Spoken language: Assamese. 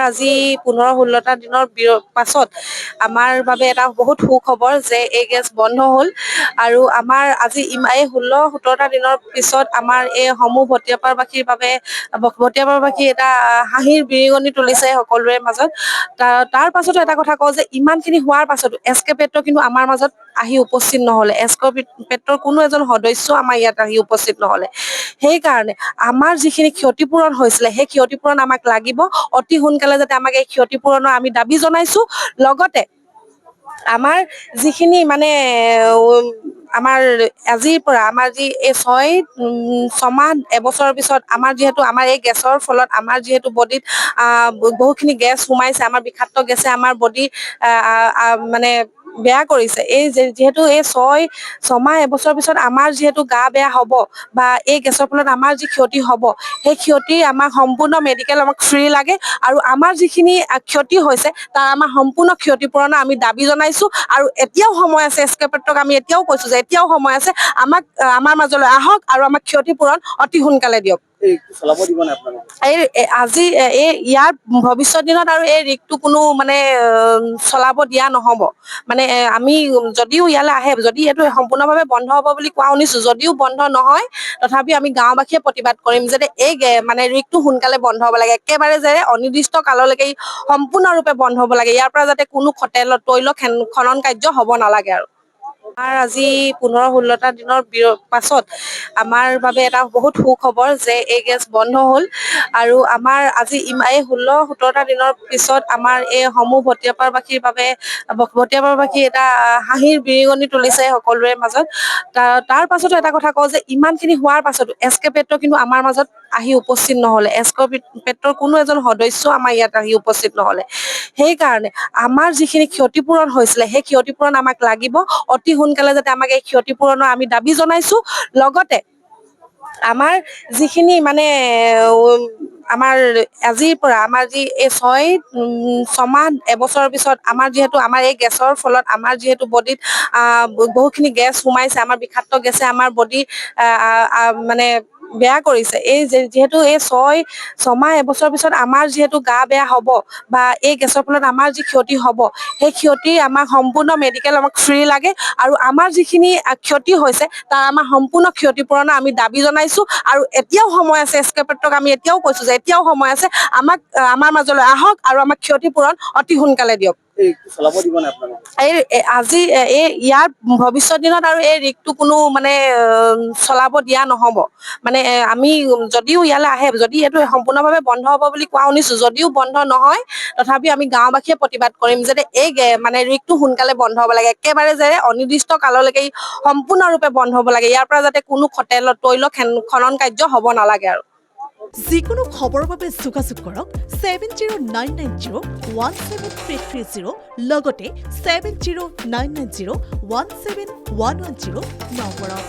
আজি ১৫-১৬টা দিনৰ পাছত আমাৰ বাবে এটা বহুত সুখবৰ যে এই গেছ বন্ধ হ'ল আৰু আমাৰ আজি এই ১৬-১৭টা দিনৰ পিছত আমাৰ এই সমূহ ভটিয়াপাৰবাসীৰ বাবে ভটিয়াপাৰবাসী এটা হাঁহিৰ বিৰিঙণি তুলিছে সকলোৰে মাজত। তাৰ পাছতো এটা কথা কওঁ যে ইমানখিনি হোৱাৰ পাছতো এছ.কে. পেট্ৰ কিন্তু আমাৰ মাজত আহি উপস্থিত নহ'লে। এছ.কে. পেট্ৰৰ কোনো এজন সদস্য আমাৰ ইয়াত আহি উপস্থিত নহ'লে। সেইকাৰণে আমাৰ যিখিনি ক্ষতিপূৰণ হৈছিলে সেই ক্ষতিপূৰণ আমাক লাগিব। অতি সোনকালে যাতে আমাক এই ক্ষতিপূৰণৰ আমি দাবী জনাইছো। লগতে আমাৰ যিখিনি মানে আমাৰ আজিৰ পৰা আমাৰ যি এই ৬মাহ এবছৰৰ পিছত আমাৰ যিহেতু আমাৰ এই গেছৰ ফলত আমাৰ যিহেতু বডিত বহুখিনি গেছ সোমাইছে, আমাৰ বিষাক্ত গেছে আমাৰ বডি মানে বেয়া কৰিছে। এই যিহেতু এই ছমাহ এবছৰৰ পিছত আমাৰ যিহেতু গা বেয়া হ'ব বা এই গেছৰ ফলত আমাৰ যি ক্ষতি হ'ব, সেই ক্ষতি আমাক সম্পূৰ্ণ মেডিকেল আমাক ফ্ৰী লাগে আৰু আমাৰ যিখিনি ক্ষতি হৈছে তাৰ আমাৰ সম্পূৰ্ণ ক্ষতিপূৰণৰ আমি দাবী জনাইছো। আৰু এতিয়াও সময় আছে, এছ.কে. পেট্ৰক আমি এতিয়াও কৈছো যে এতিয়াও সময় আছে, আমাৰ মাজলৈ আহক আৰু আমাক ক্ষতিপূৰণ অতি সোনকালে দিয়ক। আজি ইয়াৰ ভৱিষ্যত দিনত আৰু এই ৰিগটো কোনো মানে চলাব দিয়া নহ'ব। মানে আমি যদিও ইয়ালৈ আহে, যদি এইটো সম্পূৰ্ণভাৱে বন্ধ হ'ব বুলি কোৱা শুনিছো, যদিও বন্ধ নহয় তথাপিও আমি গাঁওবাসীয়ে প্ৰতিবাদ কৰিম যাতে এই মানে ৰিগটো সোনকালে বন্ধ হ'ব লাগে। একেবাৰে যে অনিৰ্দিষ্ট কাললৈকে সম্পূৰ্ণৰূপে বন্ধ হ'ব লাগে। ইয়াৰ পৰা যাতে কোনো তৈল খনন কাৰ্য হ'ব নালাগে আৰু। আমাৰ আজি ১৫-১৬টা দিনৰ পাছত আমাৰ বাবে এটা বহুত সুখবৰ যে এই গেছ বন্ধ হ'ল আৰু আমাৰ আজি এই ১৬-১৭টা দিনৰ পিছত আমাৰ এই সমূহ ভটিয়াপাৰবাসীৰ বাবে ভটিয়াপাৰবাসী এটা হাঁহিৰ বিৰিঙণি তুলিছে সকলোৰে মাজত। তাৰ পাছতো এটা কথা কওঁ যে ইমানখিনি হোৱাৰ পাছতো এছ.কে. পেট্ৰ কিন্তু আমাৰ মাজত আহি উপস্থিত নহ'লে। এছ.কে. পেট্ৰৰ কোনো এজন সদস্য আমাৰ ইয়াত আহি উপস্থিত নহ'লে। সেইকাৰণে আমাৰ যিখিনি ক্ষতিপূৰণ হৈছিলে সেই ক্ষতিপূৰণ আমাক লাগিব। অতি সোনকালে যাতে আমাক এই ক্ষতিপূৰণৰ আমি দাবী জনাইছো। লগতে আমাৰ যিখিনি মানে আমাৰ আজিৰ পৰা আমাৰ যি এই ছমাহ এবছৰৰ পিছত আমাৰ যিহেতু আমাৰ এই গেছৰ ফলত আমাৰ যিহেতু বডিত বহুখিনি গেছ সোমাইছে, আমাৰ বিষাক্ত গেছে আমাৰ বডি মানে বেয়া কৰিছে। এই যিহেতু এই ছমাহ এবছৰৰ পিছত আমাৰ যিহেতু গা বেয়া হ'ব বা এই গেছৰ ফলত আমাৰ যি ক্ষতি হ'ব, সেই ক্ষতি আমাক সম্পূৰ্ণ মেডিকেল আমাক ফ্ৰী লাগে আৰু আমাৰ যিখিনি ক্ষতি হৈছে তাৰ আমাৰ সম্পূৰ্ণ ক্ষতিপূৰণৰ আমি দাবী জনাইছো। আৰু এতিয়াও সময় আছে, এছ.কে. পেট্ৰক আমি এতিয়াও কৈছো যে এতিয়াও সময় আছে, আমাৰ মাজলৈ আহক আৰু আমাক ক্ষতিপূৰণ অতি সোনকালে দিয়ক। আজি ইয়াৰ ভৱিষ্যত দিনত আৰু এই ৰিগটো কোনো মানে চলাব দিয়া নহ'ব। মানে আমি যদিও ইয়ালৈ আহে, যদি এইটো সম্পূৰ্ণভাৱে বন্ধ হ'ব বুলি কোৱা শুনিছো, যদিও বন্ধ নহয় তথাপিও আমি গাঁওবাসীয়ে প্ৰতিবাদ কৰিম যাতে এই মানে ৰিগটো সোনকালে বন্ধ হ'ব লাগে। একেবাৰে যে অনিৰ্দিষ্ট কাললৈকে সম্পূৰ্ণৰূপে বন্ধ হ'ব লাগে। ইয়াৰ পৰা যাতে কোনো তৈল খনন কাৰ্য হ'ব নালাগে আৰু। যিকোনো খবৰৰ বাবে যোগাযোগ কৰক 7099017330 লগতে 7099017110 নম্বৰত।